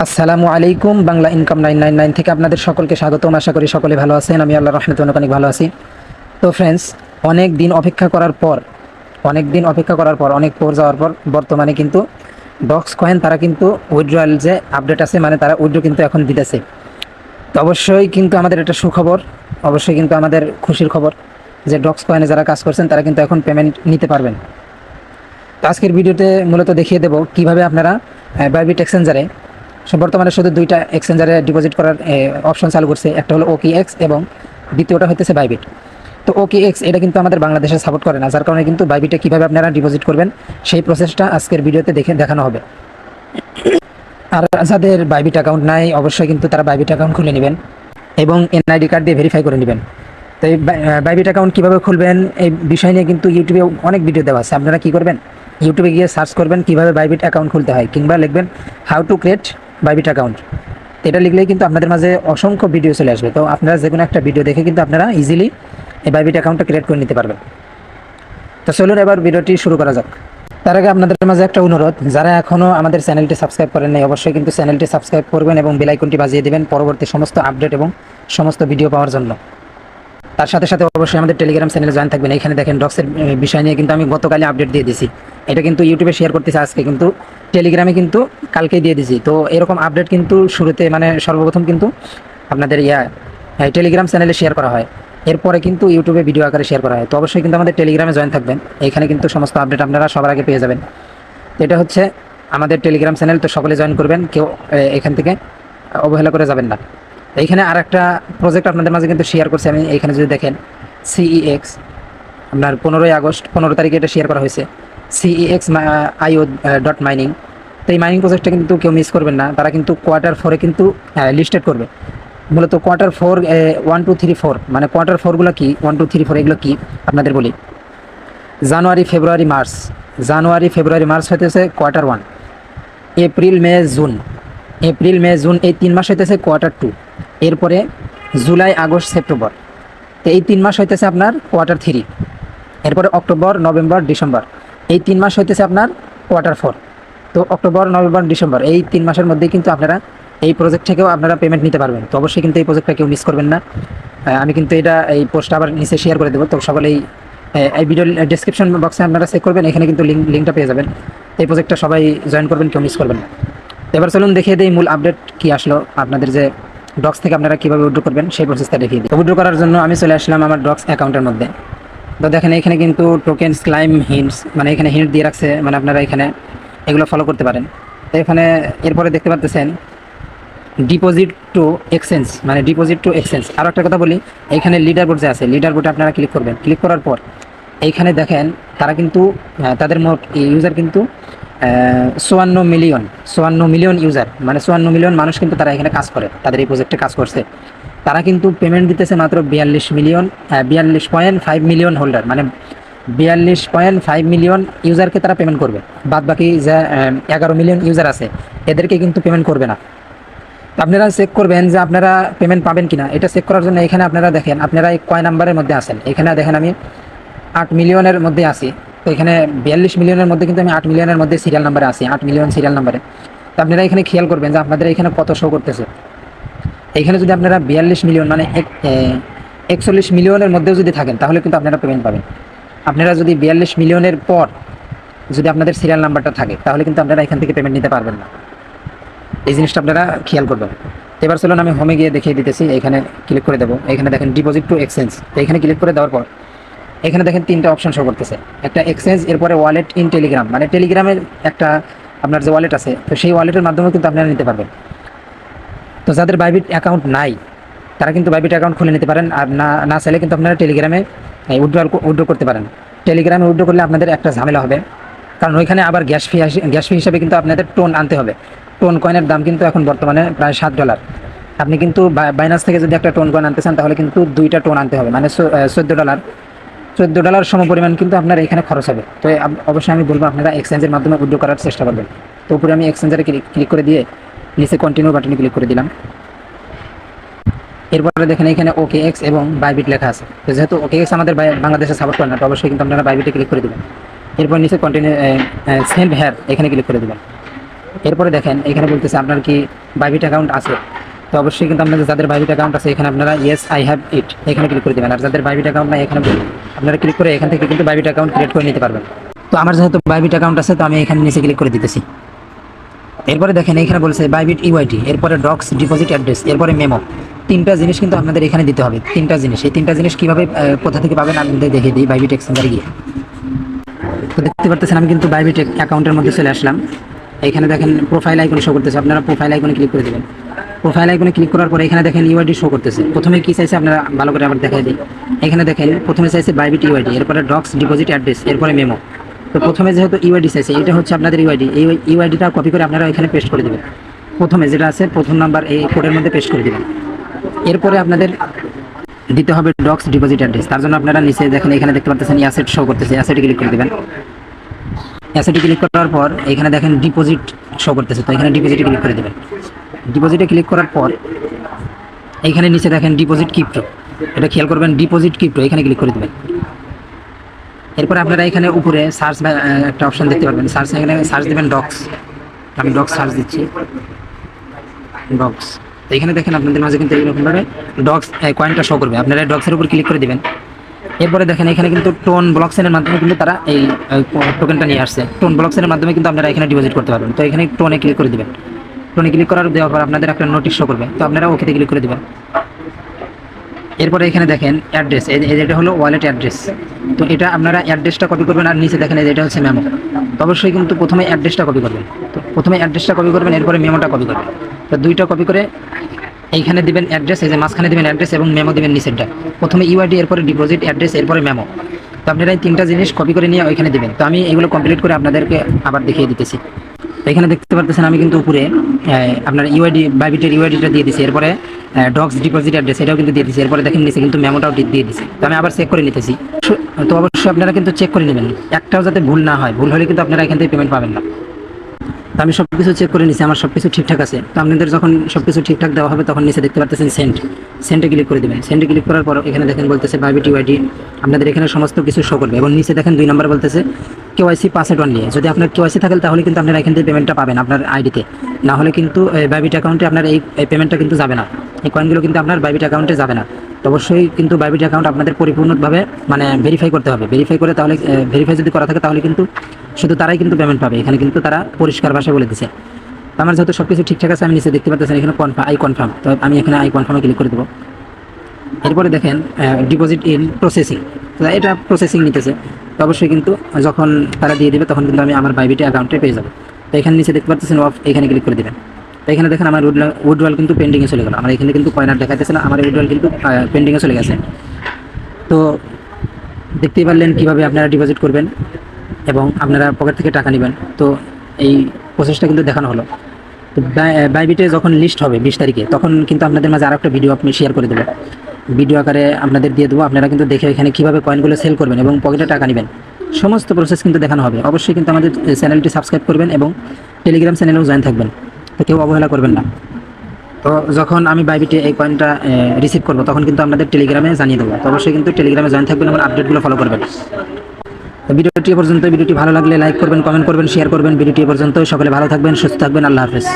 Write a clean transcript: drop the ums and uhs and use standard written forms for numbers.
আসসালামু আলাইকুম। বাংলা ইনকাম 999 থেকে আপনাদের সকলকে স্বাগতম। আশা করি সকলে ভালো আছেন। আমি আল্লাহর রহমতে অনেক ভালো আছি। তো ফ্রেন্ডস, অনেক দিন অপেক্ষা করার পর অনেক পর যাওয়ার পর বর্তমানে কিন্তু ডক্স কয়েন তারা কিন্তু উইথড্রয়াল যে আপডেট আছে, মানে তারা উইথড্র কিন্তু এখন দিতেছে। তো অবশ্যই কিন্তু আমাদের এটা সুখবর, অবশ্যই কিন্তু আমাদের খুশির খবর যে ডক্স কয়েনে যারা কাজ করছেন তারা কিন্তু এখন পেমেন্ট নিতে পারবেন। তো আজকের ভিডিওতে মূলত দেখিয়ে দেব কিভাবে আপনারা বাইবিট এক্সচেঞ্জারে বর্তমানে শুধু দুইটা এক্সচেঞ্জারে ডিপোজিট করার অপশন চালু করছে। একটা হলো OKX এবং দ্বিতীয়টা হইতেছে বাইবিট। তো OKX এটা কিন্তু আমাদের বাংলাদেশে সাপোর্ট করে না, যার কারণে কিন্তু বাইবিটে কীভাবে আপনারা ডিপোজিট করবেন সেই প্রসেসটা আজকের ভিডিওতে দেখানো হবে। আর যাদের বাইবিট অ্যাকাউন্ট নাই অবশ্যই কিন্তু তারা বাইবিট অ্যাকাউন্ট খুলে নেবেন এবং NID কার্ড দিয়ে ভেরিফাই করে নেবেন। তো এই বাইবিট অ্যাকাউন্ট কীভাবে খুলবেন এই বিষয় নিয়ে কিন্তু ইউটিউবে অনেক ভিডিও দেওয়া আছে। আপনারা কী করবেন, ইউটিউবে গিয়ে সার্চ করবেন কীভাবে বাইবিট অ্যাকাউন্ট খুলতে হয়, কিংবা লিখবেন how to create Bybit account. এটা লিখলেই কিন্তু আপনাদের মাঝে অসংখ্য ভিডিও চলে আসবে। তো আপনারা যে কোনো একটা ভিডিও দেখে কিন্তু আপনারা ইজিলি এই বাইবিট অ্যাকাউন্টটা ক্রিয়েট করে নিতে পারবেন। তো চলুন এবার ভিডিওটি শুরু করা যাক। তার আগে আপনাদের মাঝে একটা অনুরোধ, যারা এখনও আমাদের চ্যানেলটি সাবস্ক্রাইব করেন নাই অবশ্যই কিন্তু চ্যানেলটি সাবস্ক্রাইব করবেন এবং বেল আইকনটি বাজিয়ে দেবেন পরবর্তী সমস্ত আপডেট এবং সমস্ত ভিডিও পাওয়ার জন্য। তার সাথে সাথে অবশ্যই আমাদের টেলিগ্রাম চ্যানেলে জয়েন থাকবেন। এখানে দেখেন ডক্সের বিষয় নিয়ে কিন্তু আমি গতকালই আপডেট দিয়ে দিয়েছি। এটা কিন্তু ইউটিউবে শেয়ার করতেছি আজকে, কিন্তু টেলিগ্রামে কিন্তু কালকেই দিয়ে দিয়েছি। তো এরকম আপডেট কিন্তু শুরুতে মানে সর্বপ্রথম কিন্তু আপনাদের টেলিগ্রাম চ্যানেলে শেয়ার করা হয়, এরপরে কিন্তু ইউটিউবে ভিডিও আকারে শেয়ার করা হয়। তো অবশ্যই কিন্তু আমাদের টেলিগ্রামে জয়েন থাকবেন, এখানে কিন্তু সমস্ত আপডেট আপনারা সবার আগে পেয়ে যাবেন। এটা হচ্ছে আমাদের টেলিগ্রাম চ্যানেল, তো সকলে জয়েন করবেন, কেউ এখান থেকে অবহেলা করে যাবেন না। এইখানে আর একটা প্রজেক্ট আপনাদের মাঝে কিন্তু শেয়ার করছি আমি। এইখানে যদি দেখেন CEX, আপনার 15ই আগস্ট 15 তারিখে এটা শেয়ার করা হয়েছে, CEX IO.mining। তো এই মাইনিং প্রজেক্টটা কিন্তু কেউ মিস করবেন না। তারা কিন্তু Q4 কিন্তু লিস্টেড করবে। মূলত Q4 1 2 3 4, মানে Q4গুলো কি, 1 2 3 4 এগুলো কি আপনাদের বলি। জানুয়ারি ফেব্রুয়ারি মার্চ হইতেছে Q1, এপ্রিল মে জুন এই 3 মাস হইতেছে Q2, এরপরে জুলাই আগস্ট সেপ্টেম্বর, তো এই 3 মাস হইতেছে আপনার Q3, এরপরে অক্টোবর নভেম্বর ডিসেম্বর এই 3 মাস হইতেছে আপনার Q4। তো অক্টোবর নভেম্বর ডিসেম্বর এই 3 মাসের মধ্যেই কিন্তু আপনারা এই প্রজেক্ট থেকেও আপনারা পেমেন্ট নিতে পারবেন। তো অবশ্যই কিন্তু এই প্রজেক্টটা কেউ মিস করবেন না। আমি কিন্তু এই পোস্টটা আবার নিচে শেয়ার করে দেবো, তো সকলেই এই ভিডিওর ডেসক্রিপশন বক্সে আপনারা চেক করবেন, এখানে কিন্তু লিঙ্কটা পেয়ে যাবেন। এই প্রজেক্টটা সবাই জয়েন করবেন, কেউ মিস করবেন না। এবার চলুন দেখিয়ে দিই মূল আপডেট কি আসলো আপনাদের, যে ডক্স থেকে আপনারা কীভাবে উইথড্র করবেন সেই প্রসেসটা দেখিয়ে দিই। উইথড্র করার জন্য আমি চলে আসলাম আমার ডক্স অ্যাকাউন্টের মধ্যে। তো দেখেন এখানে কিন্তু টোকেনস ক্লাইম হিন্টস, মানে এখানে হিন্ট দিয়ে রাখছে, মানে আপনারা এখানে এগুলো ফলো করতে পারেন। তো এখানে এরপরে দেখতে পাচ্ছেন ডিপোজিট টু এক্সচেঞ্জ, মানে ডিপোজিট টু এক্সচেঞ্জ। আরও একটা কথা বলি, এইখানে লিডার বোর্ড যে আছে, লিডার বোর্ডে আপনারা ক্লিক করবেন। ক্লিক করার পর এইখানে দেখেন তারা কিন্তু তাদের মোট ইউজার কিন্তু 54 মিলিয়ন ইউজার, মানে 54 মিলিয়ন মানুষ কিন্তু তারা এখানে কাজ করে, তাদের এই প্রজেক্টে কাজ করছে। তারা কিন্তু পেমেন্ট দিতেছে মাত্র 42.5 মিলিয়ন হোল্ডার, মানে 42.5 মিলিয়ন ইউজারকে তারা পেমেন্ট করবে। বাদ বাকি যে 11 মিলিয়ন ইউজার আছে এদেরকে কিন্তু পেমেন্ট করবে না। আপনারা চেক করবেন যে আপনারা পেমেন্ট পাবেন কিনা। এটা চেক করার জন্য এখানে আপনারা দেখেন আপনারা এই কয় নাম্বারের মধ্যে আছেন। এখানে দেখেন আমি 8 মিলিয়নের মধ্যে আছি। তো এখানে 42 মিলিয়নের মধ্যে কিন্তু আমি 8 মিলিয়নের মধ্যে সিরিয়াল নাম্বারে আছি, 8 মিলিয়ন সিরিয়াল নাম্বারে। তো আপনারা এখানে খেয়াল করবেন যে আপনাদের এখানে কত শো করতেছে। এখানে যদি আপনারা 42 মিলিয়ন মানে 41 মিলিয়নের মধ্যেও যদি থাকেন তাহলে কিন্তু আপনারা পেমেন্ট পাবেন। আপনারা যদি 42 মিলিয়নের পর যদি আপনাদের সিরিয়াল নাম্বারটা থাকে তাহলে কিন্তু আপনারা এখান থেকে পেমেন্ট নিতে পারবেন না। এই জিনিসটা আপনারা খেয়াল করবেন। এবার চলুন আমি হোমে গিয়ে দেখিয়ে দিতেছি। এখানে ক্লিক করে দেবো, এখানে দেখেন ডিপোজিট টু এক্সচেঞ্জ। তো এখানে ক্লিক করে দেওয়ার পর এখানে দেখেন 3টা অপশন শো করতেছে, একটা এক্সচেঞ্জ, এরপরে ওয়ালেট ইন টেলিগ্রাম, মানে টেলিগ্রামের একটা আপনার যে ওয়ালেট আছে তো সেই ওয়ালেটের মাধ্যমে কিন্তু আপনারা নিতে পারবেন। তো যাদের বাইবিট অ্যাকাউন্ট নাই তারা কিন্তু বাইবিট অ্যাকাউন্ট খুলে নিতে পারেন, আর না চাইলে কিন্তু আপনারা টেলিগ্রামে উইথড্র করতে পারেন। টেলিগ্রামে উইথড্র করলে আপনাদের একটা ঝামেলা হবে, কারণ ওইখানে আবার গ্যাস ফি হিসাবে কিন্তু আপনাদের টোন আনতে হবে। টোন কয়েনের দাম কিন্তু এখন বর্তমানে প্রায় $7। আপনি কিন্তু বাইনান্স থেকে যদি একটা টোন কয়েন আনতে চান তাহলে কিন্তু 2টা টোন আনতে হবে, মানে $14 সমপরিমাণ কিন্তু আপনার এখানে খরচ হবে। তো অবশ্যই আমি বলবো আপনারা এক্সচেঞ্জের মাধ্যমে উইথড্র করার চেষ্টা করবেন। তো উপরে আমি এক্সচেঞ্জারে ক্লিক করে দিয়ে নিচে কন্টিনিউ বাটনে ক্লিক করে দিলাম। এরপরে দেখেন এখানে OKX এবং বাইবিট লেখা আছে। তো যেহেতু OKX আমাদের বাংলাদেশে সাপোর্ট করে না, তো অবশ্যই কিন্তু আপনারা বাইবিটে ক্লিক করে দেবেন। এরপর নিচে কন্টিনিউ সেন্ড হেয়ার এখানে ক্লিক করে দেবেন। এরপরে দেখেন এখানে বলতেছে আপনার কি বাইবিট অ্যাকাউন্ট আছে। তো অবশ্যই কিন্তু আপনাদের যাদের বাইবিট অ্যাকাউন্ট আছে এখানে আপনারা ইয়েস আই হ্যাভ ইট এখানে ক্লিক করে দেবেন। আর যাদের বাইবিট অ্যাকাউন্ট নাই এখানে আপনারা ক্লিক করে এখান থেকে কিন্তু বাইবিট অ্যাকাউন্ট ক্রিয়েট করে নিতে পারবেন। তো আমার যেহেতু বাইবিট অ্যাকাউন্ট আছে তো আমি এখানে নিচে ক্লিক করে দিতেছি। এরপরে দেখেন এখানে বলছে বাইবিট ইউআইডি, এরপরে ডক্স ডিপোজিট অ্যাড্রেস, এরপরে মেমো। তিনটা জিনিস কিন্তু আপনাদের এখানে দিতে হবে, তিনটা জিনিস। এই তিনটা জিনিস কীভাবে কোথা থেকে পাবেন আমি আপনাদের দেখিয়ে দিই বাইবিট এক্সচেঞ্জারে গিয়ে। তো দেখতে পারতেছেন আমি কিন্তু বাইবিট অ্যাকাউন্টের মধ্যে চলে আসলাম। এখানে দেখেন প্রোফাইল আইকনে শো করতেছে, আপনারা প্রোফাইল আইকনে ক্লিক করে দেবেন। প্রোফাইল আইকনে ক্লিক করার পরে এখানে দেখেন ইউআইডি শো করতেছে। প্রথমে কি চাইছে আপনারা ভালো করে আবার দেখাই দিই। এখানে দেখেন প্রথমে চাইছে বাইবিট ইউআইডি, এরপরে ডক্স ডিপোজিট অ্যাড্রেস, এরপরে মেমো। তো প্রথমে যেহেতু ইউআইডি চাইছে এটা হচ্ছে আপনাদের ইউআইডি, এই ইউআইডিটা কপি করে আপনারা এখানে পেস্ট করে দেবেন। প্রথমে যেটা আছে প্রথম নাম্বার এই কোডের মধ্যে পেস্ট করে দেবেন। এরপরে আপনাদের দিতে হবে ডক্স ডিপোজিট অ্যাড্রেস। তার জন্য আপনারা নিচে দেখেন এখানে দেখতে পাচ্ছেন অ্যাসেট শো করতেছে, অ্যাসেটে ক্লিক করে দেবেন। অ্যাসেটে ক্লিক করার পর এখানে দেখেন ডিপোজিট শো করতেছে, তো এখানে ডিপোজিটে ক্লিক করে দেবেন। ডিপোজিটে ক্লিক করার পর এইখানে নিচে দেখেন ডিপোজিট ক্রিপ্টো, এটা খেয়াল করবেন ডিপোজিট ক্রিপ্টো এখানে ক্লিক করে দেবেন। এরপর আপনারা এখানে উপরে সার্চ একটা অপশন দেখতে পারবেন, সার্চ এখানে সার্চ দেবেন ডক্স। আমি ডক্স সার্চ দিচ্ছি, ডক্স। তো এখানে দেখেন আপনাদের মাঝে কিন্তু এইরকমভাবে ডক্স কয়েনটা শো করবে, আপনারা ডক্সের উপর ক্লিক করে দেবেন। এরপরে দেখেন এখানে কিন্তু টোন ব্লকচেনের মাধ্যমে কিন্তু তারা এই টোকেনটা নিয়ে আসছে। টোন ব্লকচেনের মাধ্যমে কিন্তু আপনারা এখানে ডিপোজিট করতে পারবেন। তো এখানে টোনে ক্লিক করে দেবেন। টোনে ক্লিক করার দেওয়ার পর আপনাদের একটা নোটিশ শো করবে, তো আপনারা ওকেতে ক্লিক করে দেবেন। এরপরে এখানে দেখেন অ্যাড্রেস, এটা হলো ওয়ালেট অ্যাড্রেস। তো এটা আপনারা অ্যাড্রেসটা কপি করবেন, আর নিচে দেখেন এটা হচ্ছে মেমো। তো অবশ্যই কিন্তু প্রথমে অ্যাড্রেসটা কপি করবেন। তো প্রথমে অ্যাড্রেসটা কপি করবেন, এরপরে মেমোটা কপি করবেন। তো দুইটা কপি করে এইখানে দিবেন অ্যাড্রেস, এই যে মাঝখানে দিবেন অ্যাড্রেস এবং মেমো দিবেন নিচেরটা। প্রথমে ইউআইডি, এরপরে ডিপোজিট অ্যাড্রেস, এরপরে মেমো। তো আপনারা এই তিনটা জিনিস কপি করে নিয়ে ওইখানে দিবেন। তো আমি এগুলো কমপ্লিট করে আপনাদেরকে আবার দেখিয়ে দিতেছি। এখানে দেখতে পারতেছেন আমি কিন্তু উপরে আপনার ইউআইডি বাইবিটের ইউআইডিটা দিয়ে দিচ্ছি, এরপরে ডক্স ডিপোজিট অ্যাড্রেস এটাও কিন্তু দিয়ে দিচ্ছি, এরপরে দেখেন নিচে কিন্তু মেমোটাও দিয়ে দিচ্ছি। তো আমি আবার চেক করে নিতেছি। তো অবশ্যই আপনারা কিন্তু চেক করে নেবেন, একটাও যাতে ভুল না হয়। ভুল হলে কিন্তু আপনারা এখান থেকে পেমেন্ট পাবেন না। তো আমি সব কিছু চেক করে নিচ্ছি, আমার সব কিছু ঠিকঠাক আছে। তো আপনাদের যখন সব কিছু ঠিকঠাক দেওয়া হবে তখন নিচে দেখতে পাচ্ছেন সেন্টে ক্লিক করে দেবেন। সেন্টে ক্লিক করার পর এখানে দেখেন বলতেছে বাইবিট ইউআইডি, আপনাদের এখানে সমস্ত কিছু শো করবে। এবং নিচে দেখেন 2 নম্বর বলতেছে কেওয়াইসি পাসওয়ার্ড অনলি। যদি আপনার কেওয়াইসি থাকে তাহলে কিন্তু আপনারা এখান থেকে পেমেন্টটা পাবেন আপনার আইডিতে, না হলে কিন্তু বাইবিট অ্যাকাউন্টে আপনার এই পেমেন্টটা কিন্তু যাবে না, এই কয়েনগুলো কিন্তু আপনার বাইবিট অ্যাকাউন্টে যাবে না। তো অবশ্যই কিন্তু বাইবিট অ্যাকাউন্ট আপনাদের পরিপূর্ণভাবে মানে ভেরিফাই করতে হবে। ভেরিফাই করে তাহলে ভেরিফাই যদি করা থাকে তাহলে কিন্তু শুধু তারাই কিন্তু পেমেন্ট পাবে। এখানে কিন্তু তারা পরিষ্কার ভাষায় বলে দিচ্ছে। তো আমার যেহেতু সব কিছু ঠিকঠাক আছে আমি নিচে দেখতে পাচ্ছেন এখানে আই কনফার্ম। তো আমি এখানে আই কনফার্মে ক্লিক করে দেবো। এরপরে দেখেন ডিপোজিট ইন প্রসেসিং, তো এটা প্রসেসিং নিতেছে। তো অবশ্যই কিন্তু যখন তারা দিয়ে দেবে তখন কিন্তু আমি আমার বাইবিট অ্যাকাউন্টে পেয়ে যাবো। তো এখানে নিচে দেখতে পাচ্ছেন অফ, এখানে ক্লিক করে দেবেন। তো এখানে দেখেন আমার উইথড্রয়াল কিন্তু পেন্ডিংয়ে চলে গেল। আমার এখানে কিন্তু কয়েন আর দেখাইতেছে না, আমার উইথড্রয়াল কিন্তু পেন্ডিংয়ে চলে গেছে। তো দেখতেই পারলেন কীভাবে আপনারা ডিপোজিট করবেন এবং আপনারা পকেট থেকে টাকা নেবেন। তো এই প্রসেসটা কিন্তু দেখানো হলো। তো বাইবিটে যখন লিস্ট হবে 20 তারিখে তখন কিন্তু আপনাদের মাঝে আরেকটা ভিডিও আপনি শেয়ার করে দেবো, ভিডিও আকারে আপনাদের দিয়ে দেবো। আপনারা কিন্তু দেখে এখানে কীভাবে কয়েনগুলো সেল করবেন এবং পকেটে টাকা নেবেন সমস্ত প্রসেস কিন্তু দেখানো হবে। অবশ্যই কিন্তু আমাদের চ্যানেলটি সাবস্ক্রাইব করবেন এবং টেলিগ্রাম চ্যানেলেও জয়েন থাকবেন, তো কেউ অবহেলা করবেন না। তো যখন আমি বাইবিটে এই কয়েনটা রিসিভ করবো তখন কিন্তু আপনাদের টেলিগ্রামে জানিয়ে দেবো। তো অবশ্যই কিন্তু টেলিগ্রামে জয়েন থাকবেন এবং আপডেটগুলো ফলো করবেন। ভিডিওটি পর্যন্ত, ভিডিওটি ভালো লাগলে লাইক করবেন, কমেন্ট করবেন, শেয়ার করবেন। ভিডিওটি পর্যন্ত, সকলে ভালো থাকবেন, সুস্থ থাকবেন। আল্লাহ হাফেজ।